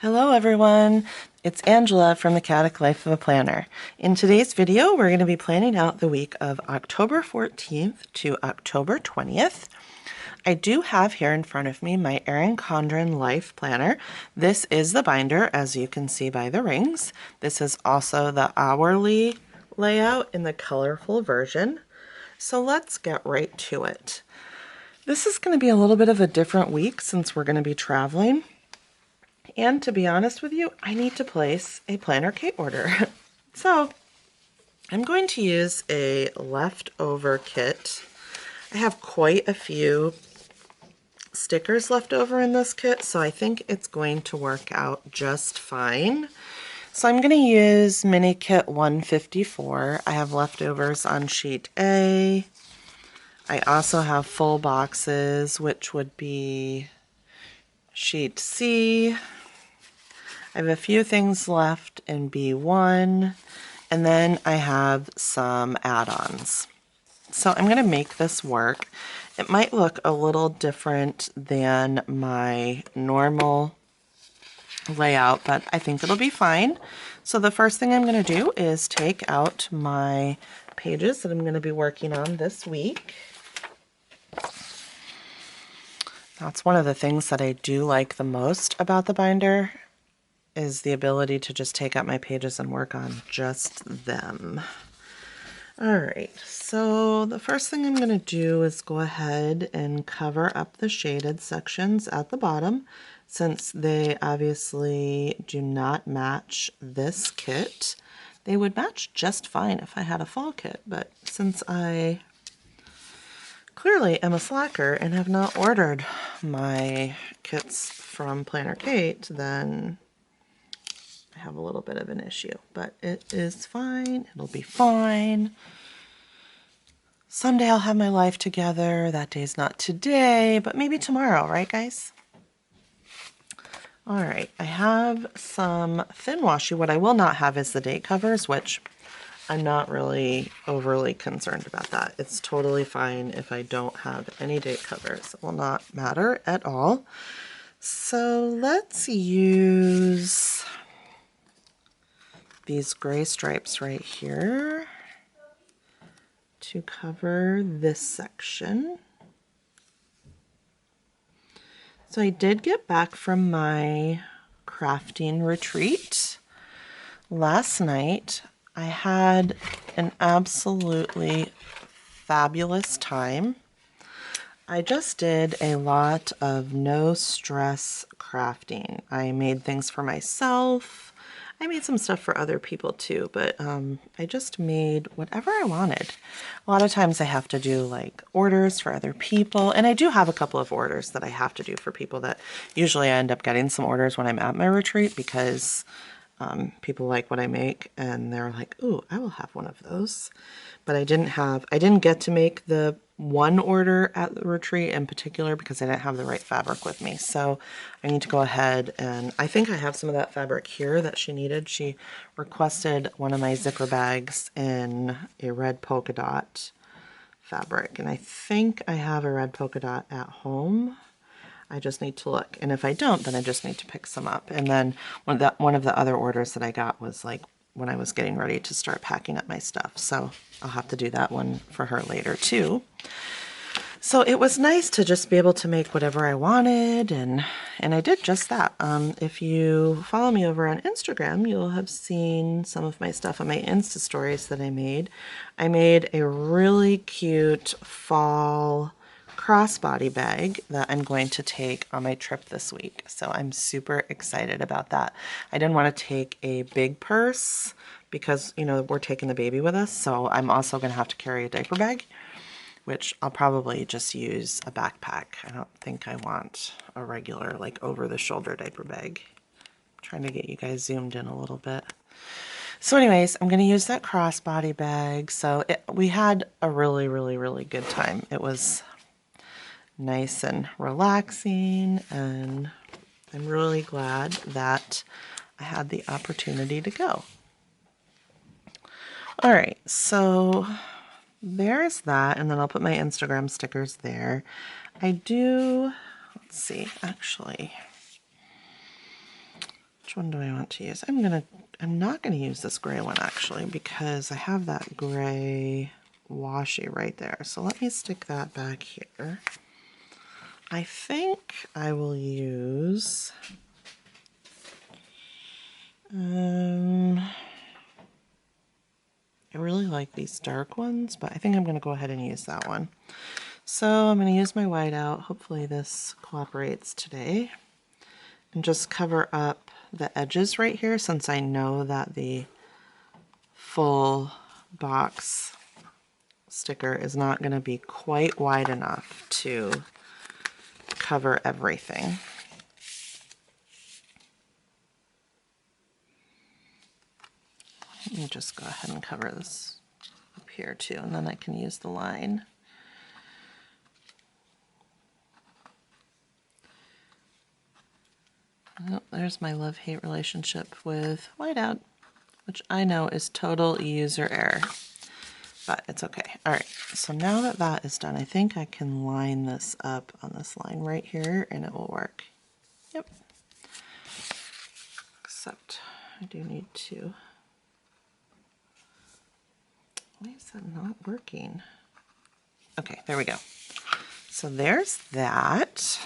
Hello everyone, it's Angela from The Chaotic Life of a Planner. In today's video, we're going to be planning out the week of October 14th to October 20th. I do have here in front of me my Erin Condren Life Planner. This is the binder, as you can see by the rings. This is also the hourly layout in the colorful version. So let's get right to it. This is going to be a little bit of a different week since we're going to be traveling. And to be honest with you, I need to place a Planner Cait order. So I'm going to use a leftover kit. I have quite a few stickers left over in this kit, so I think it's going to work out just fine. So I'm going to use Mini Kit 154. I have leftovers on sheet A. I also have full boxes, which would be sheet C. I have a few things left in B1, and then I have some add-ons. So I'm going to make this work. It might look a little different than my normal layout, but I think it'll be fine. So the first thing I'm going to do is take out my pages that I'm going to be working on this week. That's one of the things that I do like the most about the binder, is the ability to just take out my pages and work on just them. All right, so the first thing I'm going to do is go ahead and cover up the shaded sections at the bottom, since they obviously do not match this kit. They would match just fine if I had a fall kit, but since I clearly am a slacker and have not ordered my kits from Planner Cait, then I have a little bit of an issue, but it is fine. It'll be fine. Someday I'll have my life together. That day's not today, but maybe tomorrow, right guys? All right, I have some thin washi. What I will not have is the date covers, which I'm not really overly concerned about that. It's totally fine if I don't have any date covers. It will not matter at all. So let's use these gray stripes right here to cover this section. So I did get back from my crafting retreat last night. I had an absolutely fabulous time. I just did a lot of no stress crafting. I made things for myself. I made some stuff for other people too, but I just made whatever I wanted. A lot of times I have to do like orders for other people, and I do have a couple of orders that I have to do for people that usually I end up getting some orders when I'm at my retreat because people like what I make and they're like, ooh, I will have one of those. But I didn't get to make the one order at the retreat in particular because I didn't have the right fabric with me. So I need to go ahead, and I think I have some of that fabric here that she needed. She requested one of my zipper bags in a red polka dot fabric, and I think I have a red polka dot at home. I just need to look, and if I don't, then I just need to pick some up. And then one of the other orders that I got was like when I was getting ready to start packing up my stuff, so I'll have to do that one for her later too. So it was nice to just be able to make whatever I wanted, and I did just that. If you follow me over on Instagram, you'll have seen some of my stuff on my Insta stories that I made. I made a really cute fall crossbody bag that I'm going to take on my trip this week. So I'm super excited about that. I didn't want to take a big purse because, you know, we're taking the baby with us. So I'm also going to have to carry a diaper bag, which I'll probably just use a backpack. I don't think I want a regular, like, over-the-shoulder diaper bag. I'm trying to get you guys zoomed in a little bit. So anyways, I'm going to use that crossbody bag. So we had a really, really, really good time. It was nice and relaxing, and I'm really glad that I had the opportunity to go. All right, so there's that, and then I'll put my Instagram stickers there. I do, let's see, actually, Which one do I want to use? I'm not gonna use this gray one actually, because I have that gray washi right there. So let me stick that back here. I think I will use I really like these dark ones, but I think I'm going to go ahead and use that one. So I'm going to use my whiteout. Hopefully this cooperates today. And just cover up the edges right here, since I know that the full box sticker is not going to be quite wide enough to cover everything. Let me just go ahead and cover this up here too, and then I can use the line. Oh, there's my love-hate relationship with whiteout, which I know is total user error, but it's okay. All right, so now that that is done, I think I can line this up on this line right here and it will work. Yep. Except I do need to. Why is that not working? Okay, there we go. So there's that.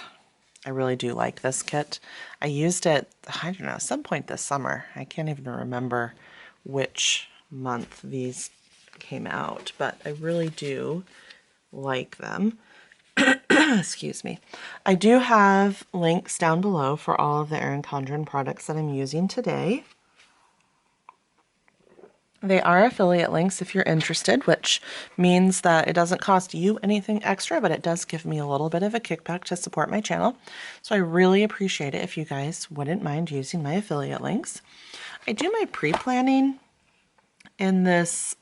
I really do like this kit. I used it, I don't know, some point this summer. I can't even remember which month these came out, but I really do like them. Excuse me. I do have links down below for all of the Erin Condren products that I'm using today. They are affiliate links if you're interested, which means that it doesn't cost you anything extra, but it does give me a little bit of a kickback to support my channel. So I really appreciate it if you guys wouldn't mind using my affiliate links. I do my pre-planning in this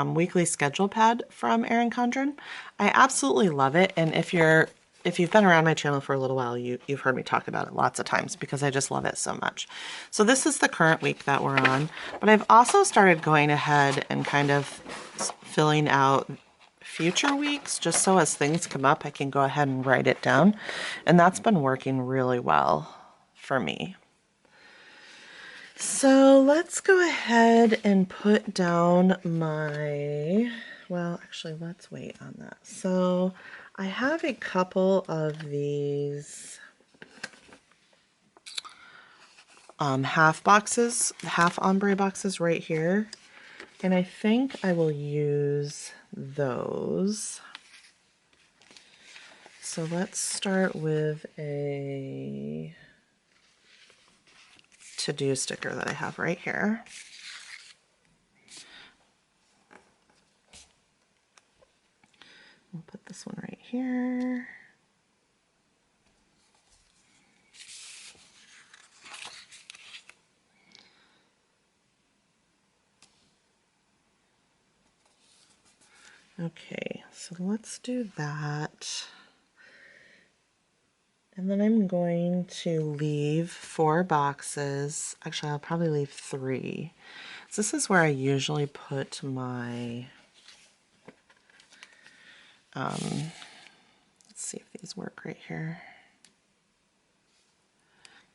weekly schedule pad from Erin Condren. I absolutely love it, and if you've been around my channel for a little while, you've heard me talk about it lots of times because I just love it so much. So this is the current week that we're on, but I've also started going ahead and kind of filling out future weeks, just so as things come up, I can go ahead and write it down, and that's been working really well for me. So let's go ahead and put down my, well, actually, let's wait on that. So I have a couple of these half ombre boxes right here. And I think I will use those. So let's start with a to-do sticker that I have right here. We'll put this one right here. Okay, so let's do that. And then I'm going to leave 4 boxes. Actually, I'll probably leave 3. So this is where I usually put my, let's see if these work right here.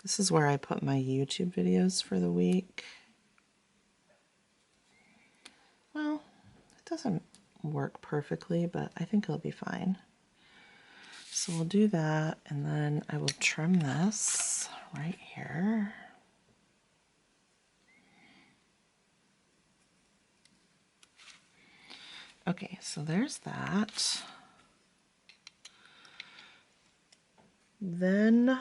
This is where I put my YouTube videos for the week. Well, it doesn't work perfectly, but I think it'll be fine. So we'll do that, and then I will trim this right here. Okay, so there's that. Then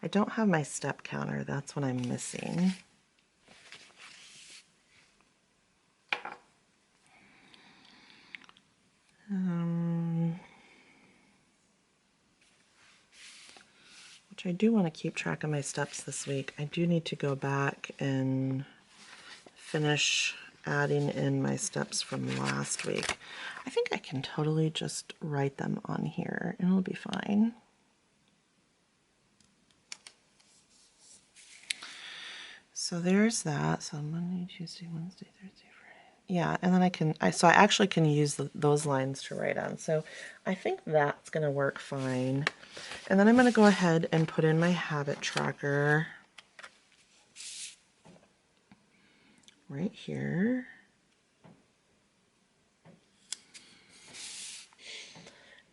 I don't have my step counter. That's what I'm missing. Which I do want to keep track of my steps this week. I do need to go back and finish adding in my steps from last week. I think I can totally just write them on here and it'll be fine. So there's that. So Monday, Tuesday, Wednesday, Thursday, Friday. Yeah, and then I actually can use those lines to write on. So I think that's going to work fine. And then I'm going to go ahead and put in my habit tracker. right here.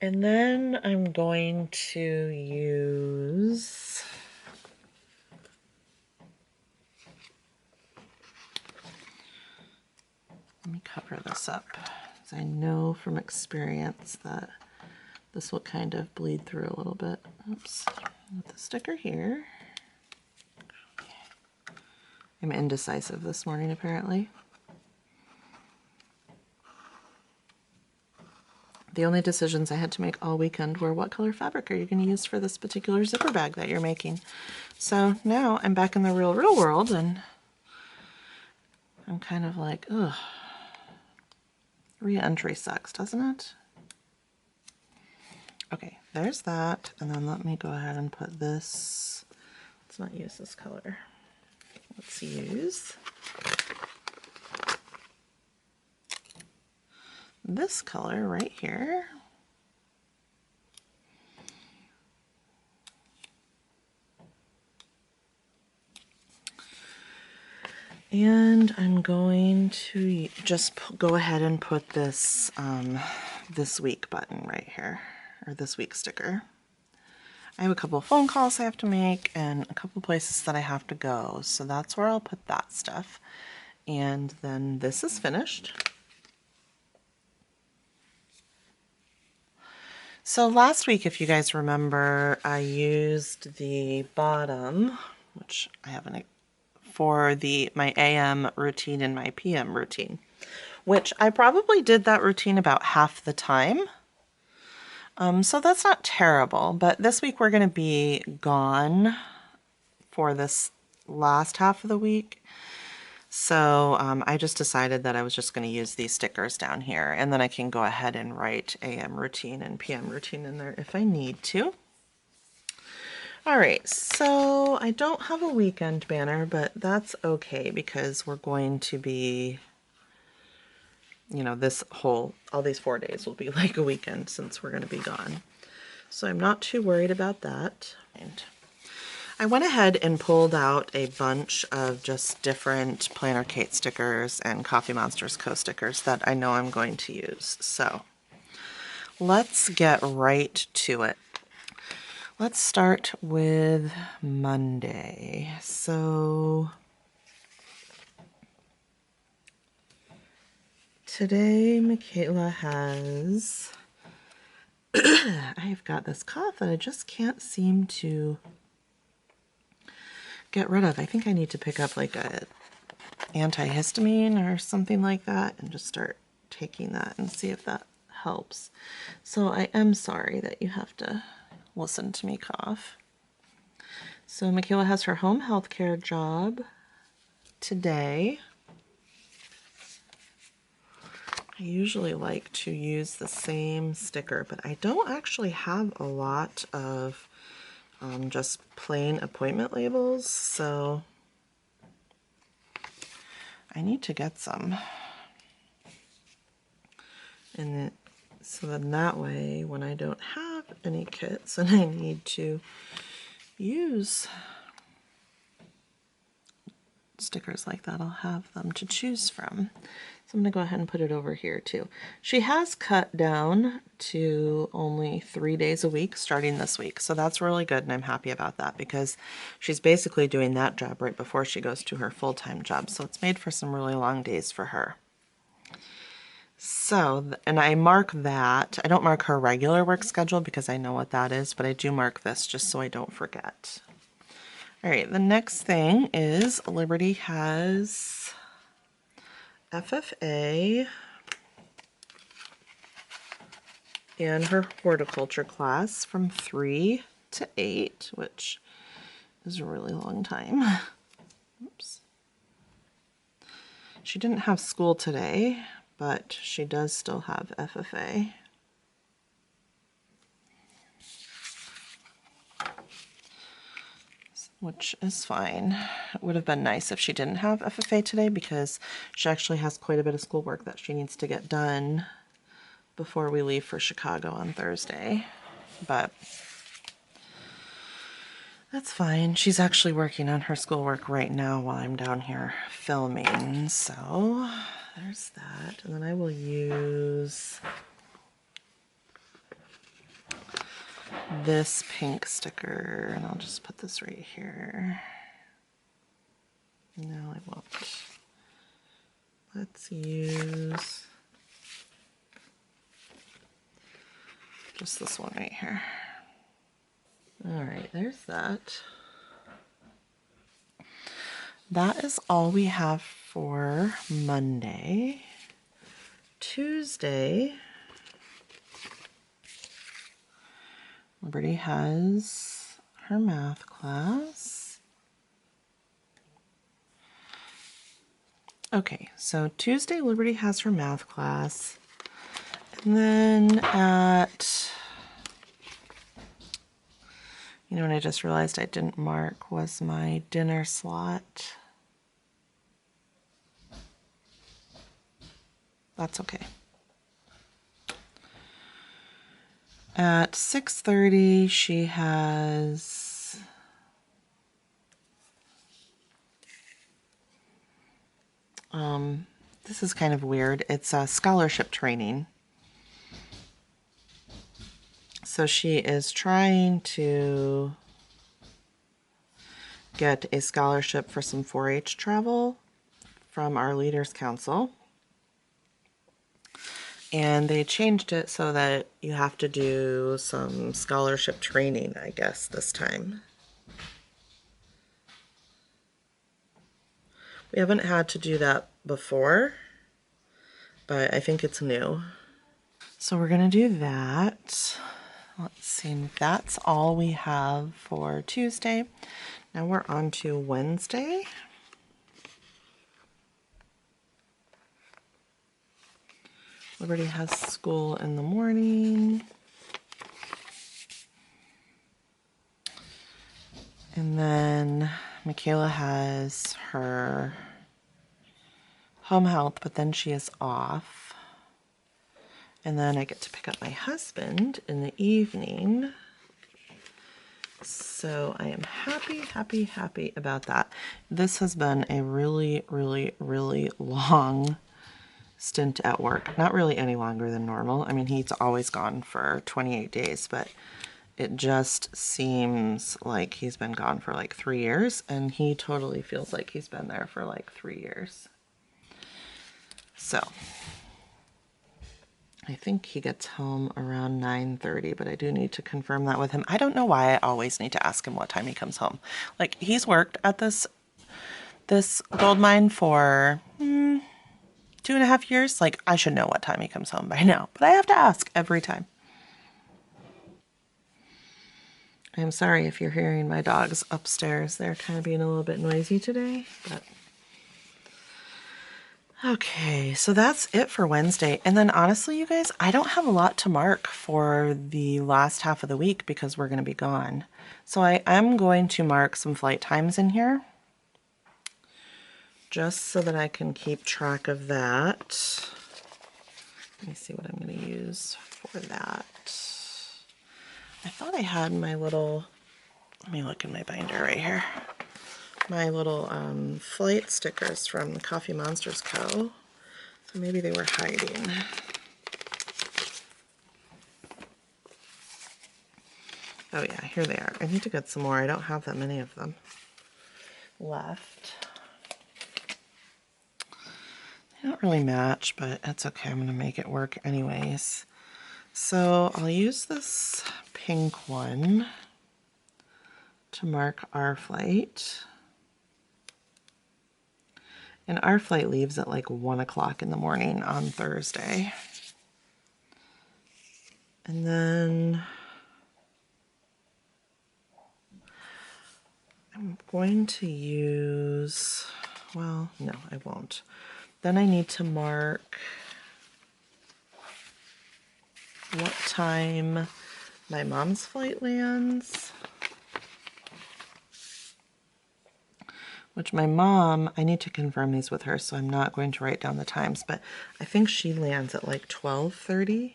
And then I'm going to use, let me cover this up, because I know from experience that this will kind of bleed through a little bit. Oops, with the sticker here. I'm indecisive this morning, apparently. The only decisions I had to make all weekend were what color fabric are you going to use for this particular zipper bag that you're making. So now I'm back in the real world, and I'm kind of like, ugh. Re-entry sucks, doesn't it? Okay, there's that. And then let me go ahead and put this. Let's not use this color. Let's use this color right here. And I'm going to just go ahead and put this this week button right here, or this week sticker. I have a couple of phone calls I have to make and a couple places that I have to go, so that's where I'll put that stuff. And then this is finished. So last week, if you guys remember, I used the bottom, which I haven't, for my AM routine and my PM routine, which I probably did that routine about half the time. So that's not terrible, but this week we're going to be gone for this last half of the week. So I just decided that I was just going to use these stickers down here, and then I can go ahead and write AM routine and PM routine in there if I need to. All right, so I don't have a weekend banner, but that's okay because we're going to be, you know, all these 4 days will be like a weekend since we're going to be gone. So I'm not too worried about that. And I went ahead and pulled out a bunch of just different Planner Cait stickers and CoffeeMonsterzCo stickers that I know I'm going to use. So let's get right to it. Let's start with Monday. So today Michaela has, I've got this cough that I just can't seem to get rid of. I think I need to pick up like a antihistamine or something like that and just start taking that and see if that helps. So I am sorry that you have to listen to me cough. So Michaela has her home health care job today. I usually like to use the same sticker, but I don't actually have a lot of just plain appointment labels, so I need to get some. And so then that way, when I don't have any kits and I need to use stickers like that, I'll have them to choose from. So I'm going to go ahead and put it over here too. She has cut down to only 3 days a week starting this week. So that's really good, and I'm happy about that because she's basically doing that job right before she goes to her full-time job. So it's made for some really long days for her. So, and I mark that. I don't mark her regular work schedule because I know what that is, but I do mark this just so I don't forget. All right, the next thing is Liberty has FFA in her horticulture class from 3 to 8, which is a really long time. Oops. She didn't have school today, but she does still have FFA. Which is fine. It would have been nice if she didn't have FFA today because she actually has quite a bit of schoolwork that she needs to get done before we leave for Chicago on Thursday. But That's fine. She's actually working on her schoolwork right now while I'm down here filming. So there's that. And then I will use this pink sticker, and I'll just put this right here. No, I won't. Let's use just this one right here. All right, there's that. That is all we have for Monday. Tuesday, Liberty has her math class. Okay, so Tuesday, Liberty has her math class. And then you know what I just realized I didn't mark was my dinner slot. That's okay. At 6:30, she has this is kind of weird. It's a scholarship training. So she is trying to get a scholarship for some 4-H travel from our Leaders Council. And they changed it so that you have to do some scholarship training, I guess, this time. We haven't had to do that before, but I think it's new. So we're going to do that. Let's see, that's all we have for Tuesday. Now we're on to Wednesday. Liberty has school in the morning. And then Michaela has her home health, but then she is off. And then I get to pick up my husband in the evening. So I am happy, happy, happy about that. This has been a really, really, really long stint at work. Not really any longer than normal. I mean, he's always gone for 28 days, but it just seems like he's been gone for like 3 years, and he totally feels like he's been there for like 3 years. So I think he gets home around 9:30, but I do need to confirm that with him. I don't know why I always need to ask him what time he comes home. Like, he's worked at this gold mine for 2.5 years. Like, I should know what time he comes home by now, but I have to ask every time. I'm sorry if you're hearing my dogs upstairs. They're kind of being a little bit noisy today, but okay, so that's it for Wednesday. And then honestly, you guys, I don't have a lot to mark for the last half of the week because we're going to be gone. So I'm going to mark some flight times in here just so that I can keep track of that. Let me see what I'm going to use for that. I thought I had my little, let me look in my binder right here. My little flight stickers from CoffeeMonsterzCo. So maybe they were hiding. Oh yeah, here they are. I need to get some more. I don't have that many of them left. They don't really match, but it's okay. I'm going to make it work anyways. So I'll use this pink one to mark our flight. And our flight leaves at like 1 o'clock in the morning on Thursday. And then I'm going to use, well, no, I won't. Then I need to mark what time my mom's flight lands. Which my mom, I need to confirm these with her, so I'm not going to write down the times, but I think she lands at like 12:30.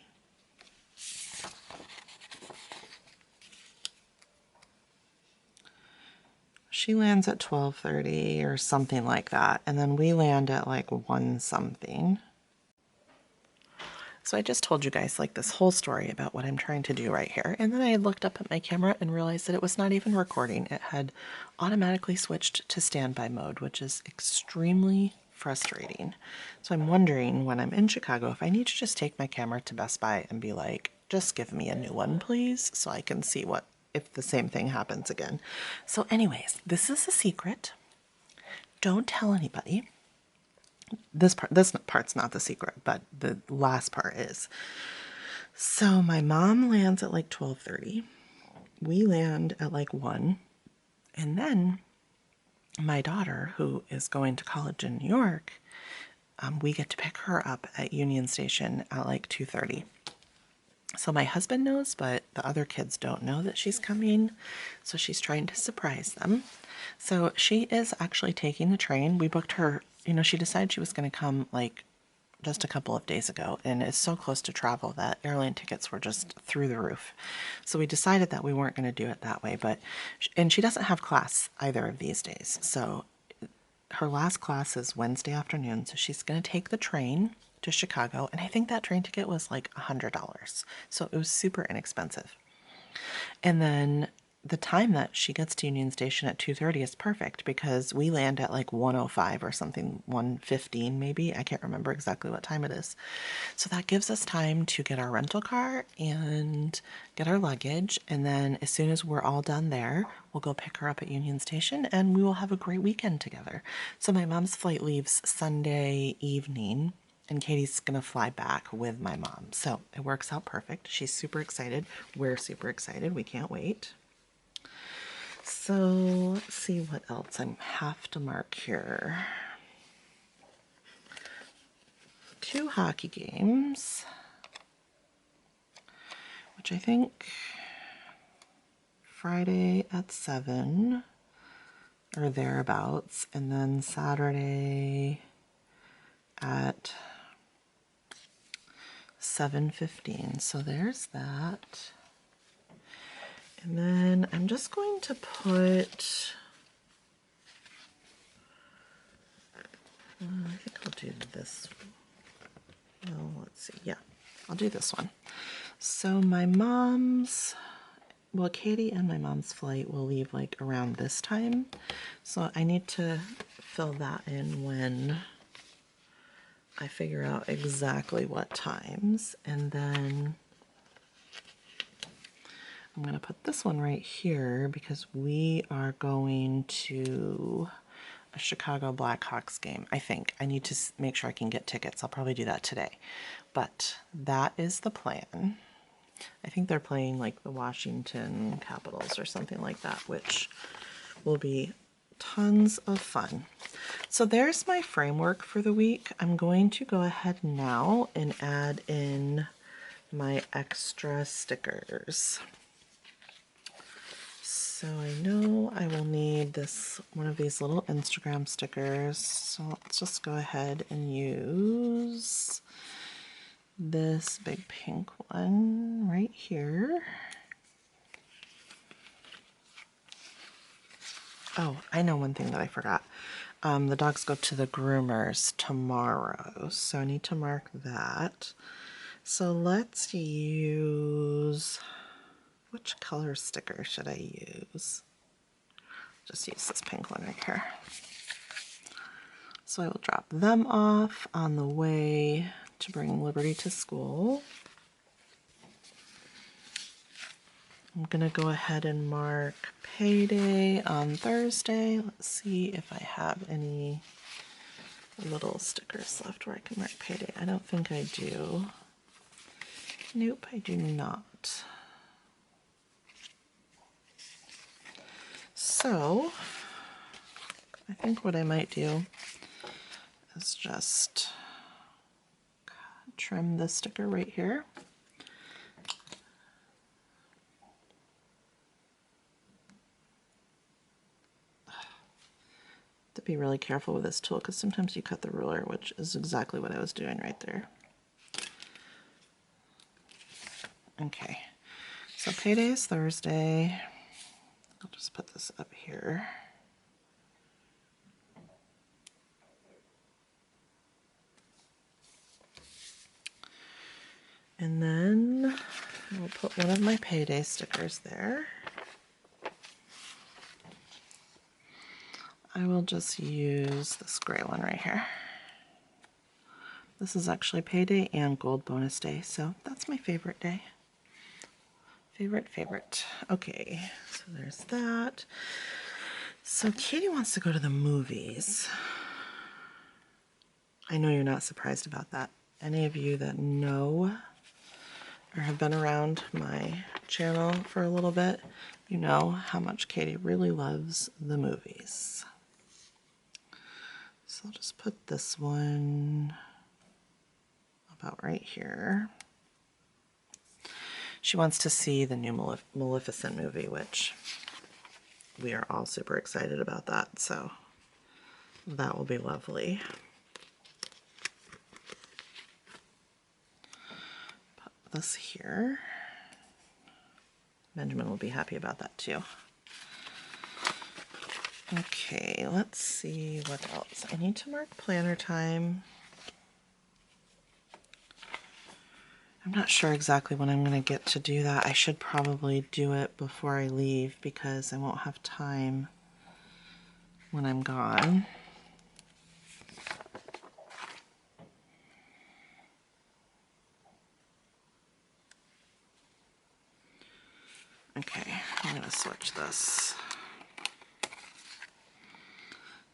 She lands at 12:30 or something like that, and then we land at like 1 something. So I just told you guys like this whole story about what I'm trying to do right here, and then I looked up at my camera and realized that it was not even recording. It had automatically switched to standby mode, which is extremely frustrating. So I'm wondering when I'm in Chicago if I need to just take my camera to Best Buy and be like, just give me a new one, please, so I can see what if the same thing happens again. So anyways, this is a secret. Don't tell anybody. This part's not the secret, but the last part is. So my mom lands at like 12:30. We land at like 1. And then my daughter, who is going to college in New York, we get to pick her up at Union Station at like 2:30. So my husband knows, but the other kids don't know that she's coming. So she's trying to surprise them. So she is actually taking the train. We booked her, she decided she was going to come like just a couple of days ago, and it's so close to travel that airline tickets were just through the roof. So we decided that we weren't going to do it that way, and she doesn't have class either of these days. So her last class is Wednesday afternoon, so she's going to take the train to Chicago, and I think that train ticket was like $100. So it was super inexpensive. And then the time that she gets to Union Station at 2:30 is perfect because we land at like 1:05 or something, 1:15 maybe. I can't remember exactly what time it is. So that gives us time to get our rental car and get our luggage. And then as soon as we're all done there, we'll go pick her up at Union Station and we will have a great weekend together. So my mom's flight leaves Sunday evening, and Katie's going to fly back with my mom. So it works out perfect. She's super excited. We're super excited. We can't wait. So let's see what else I have to mark here. 2 hockey games, which I think Friday at 7 or thereabouts, and then Saturday at 7:15. So there's that. And then I'm just going to put, I think I'll do this. Well, let's see. Yeah, I'll do this one. So Katie and my mom's flight will leave like around this time. So I need to fill that in when I figure out exactly what times. And then I'm going to put this one right here because we are going to a Chicago Blackhawks game, I think. I need to make sure I can get tickets. I'll probably do that today. But that is the plan. I think they're playing like the Washington Capitals or something like that, which will be tons of fun. So there's my framework for the week. I'm going to go ahead now and add in my extra stickers. So I know I will need one of these little Instagram stickers. So let's just go ahead and use this big pink one right here. Oh, I know one thing that I forgot. The dogs go to the groomers tomorrow, so I need to mark that. So let's use, which color sticker should I use? Just use this pink one right here. So I will drop them off on the way to bring Liberty to school. I'm going to go ahead and mark payday on Thursday. Let's see if I have any little stickers left where I can mark payday. I don't think I do. Nope, I do not. So I think what I might do is just trim this sticker right here. To be really careful with this tool because sometimes you cut the ruler, which is exactly what I was doing right there. Okay, so payday is Thursday. I'll just put this up here. And then I'll put one of my payday stickers there. I will just use this gray one right here. This is actually payday and gold bonus day, so that's my favorite day. Favorite. Okay, so there's that. So Katie wants to go to the movies. I know you're not surprised about that. Any of you that know or have been around my channel for a little bit, you know how much Katie really loves the movies. So I'll just put this one about right here. She wants to see the new Maleficent movie, which we are all super excited about that, so that will be lovely. Put this here. Benjamin will be happy about that too. Okay, let's see what else. I need to mark planner time. I'm not sure exactly when I'm going to get to do that. I should probably do it before I leave because I won't have time when I'm gone. Okay, I'm going to switch this.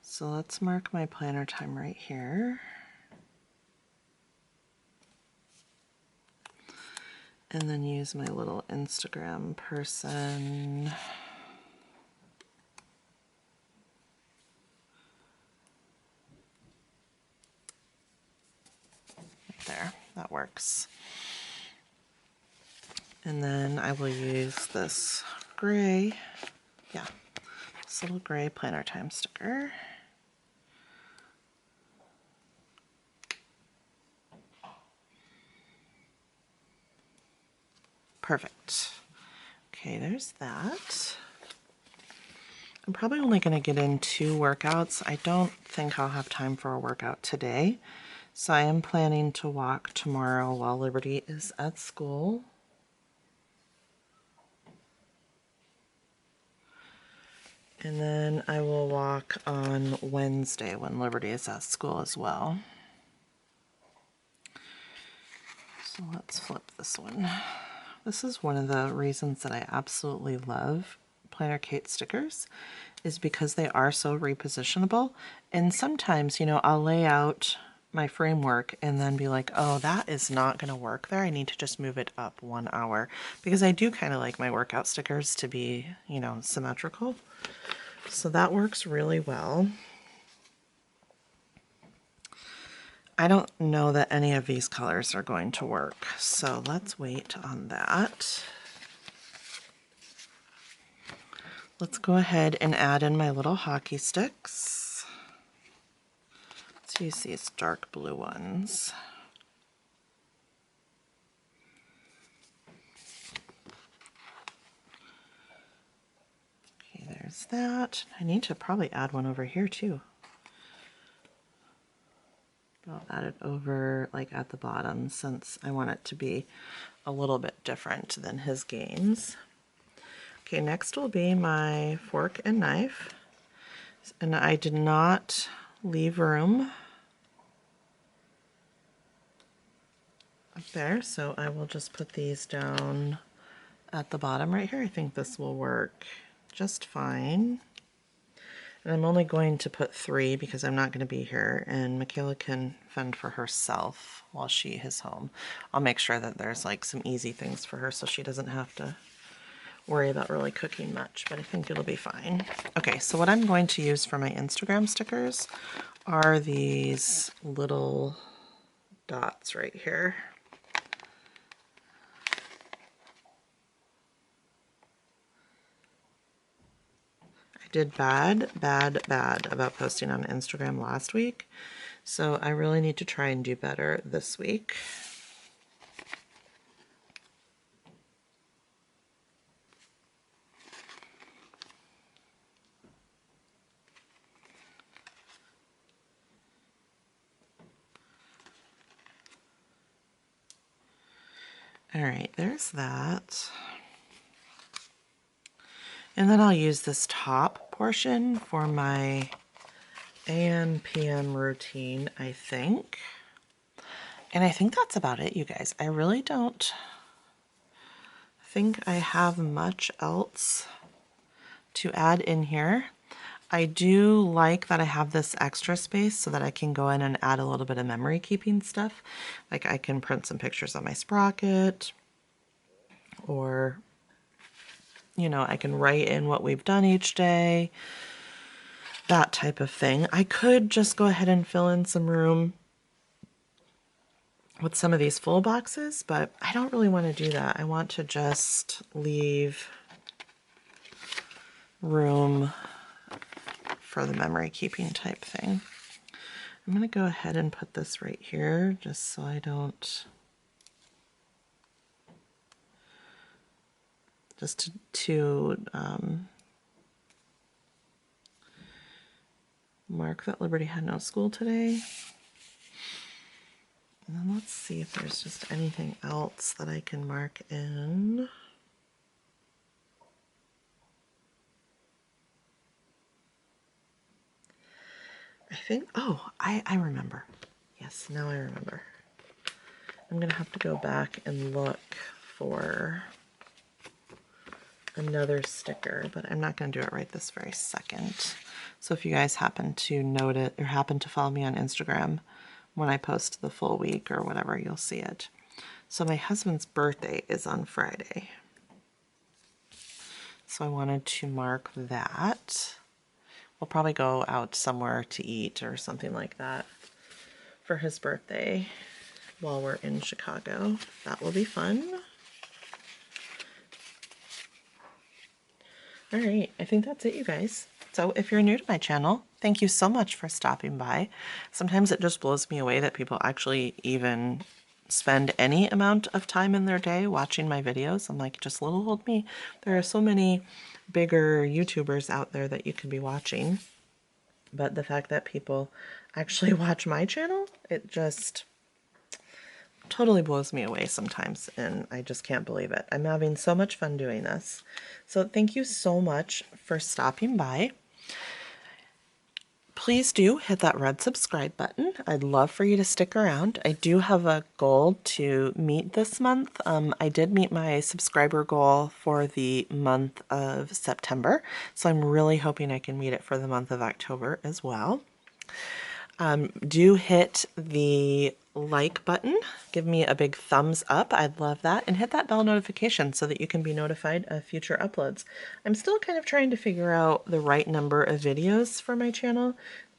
So let's mark my planner time right here. And then use my little Instagram person. Right there, that works. And then I will use this gray, this little gray planner time sticker. Perfect. Okay, there's that. I'm probably only going to get in 2 workouts. I don't think I'll have time for a workout today. So I am planning to walk tomorrow while Liberty is at school. And then I will walk on Wednesday when Liberty is at school as well. So let's flip this one. This is one of the reasons that I absolutely love Planner Cait stickers, is because they are so repositionable. And sometimes, you know, I'll lay out my framework and then be like, oh, that is not going to work there. I need to just move it up 1 hour, because I do kind of like my workout stickers to be, you know, symmetrical. So that works really well. I don't know that any of these colors are going to work, so let's wait on that. Let's go ahead and add in my little hockey sticks. Let's use these dark blue ones. Okay, there's that. I need to probably add one over here too. I'll add it over like at the bottom since I want it to be a little bit different than his games. Okay, next will be my fork and knife. And I did not leave room up there, so I will just put these down at the bottom right here. I think this will work just fine. And I'm only going to put 3 because I'm not going to be here, and Michaela can fend for herself while she is home. I'll make sure that there's like some easy things for her so she doesn't have to worry about really cooking much, but I think it'll be fine. Okay, so what I'm going to use for my Instagram stickers are these little dots right here. I did bad about posting on Instagram last week, so I really need to try and do better this week. All right, there's that. And then I'll use this top portion for my AM PM routine, I think. And I think that's about it, you guys. I really don't think I have much else to add in here. I do like that I have this extra space so that I can go in and add a little bit of memory keeping stuff. Like I can print some pictures on my sprocket, or, you know, I can write in what we've done each day, that type of thing. I could just go ahead and fill in some room with some of these full boxes, but I don't really want to do that. I want to just leave room for the memory keeping type thing. I'm going to go ahead and put this right here just so I don't, just to mark that Liberty had no school today. And then let's see if there's just anything else that I can mark in. I think, oh, I remember. Yes, now I remember. I'm going to have to go back and look for another sticker, but I'm not going to do it right this very second. So if you guys happen to note it or happen to follow me on Instagram when I post the full week or whatever, you'll see it. So my husband's birthday is on Friday. So I wanted to mark that. We'll probably go out somewhere to eat or something like that for his birthday while we're in Chicago. That will be fun. All right, I think that's it, you guys. So if you're new to my channel, thank you so much for stopping by. Sometimes it just blows me away that people actually even spend any amount of time in their day watching my videos. I'm like, just little old me. There are so many bigger YouTubers out there that you could be watching. But the fact that people actually watch my channel, it just totally blows me away sometimes, and I just can't believe it. I'm having so much fun doing this. So thank you so much for stopping by. Please do hit that red subscribe button. I'd love for you to stick around. I do have a goal to meet this month. I did meet my subscriber goal for the month of September, so I'm really hoping I can meet it for the month of October as well. Do hit the like button, give me a big thumbs up, I'd love that, and hit that bell notification so that you can be notified of future uploads. I'm still kind of trying to figure out the right number of videos for my channel.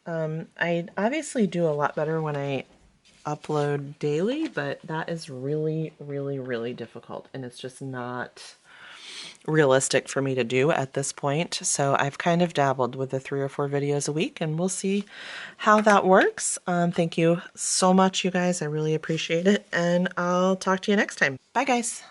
I obviously do a lot better when I upload daily, but that is really, really, really difficult, and it's just not realistic for me to do at this point. So I've kind of dabbled with the 3 or 4 videos a week, and we'll see how that works. Thank you so much, you guys. I really appreciate it, and I'll talk to you next time. Bye, guys.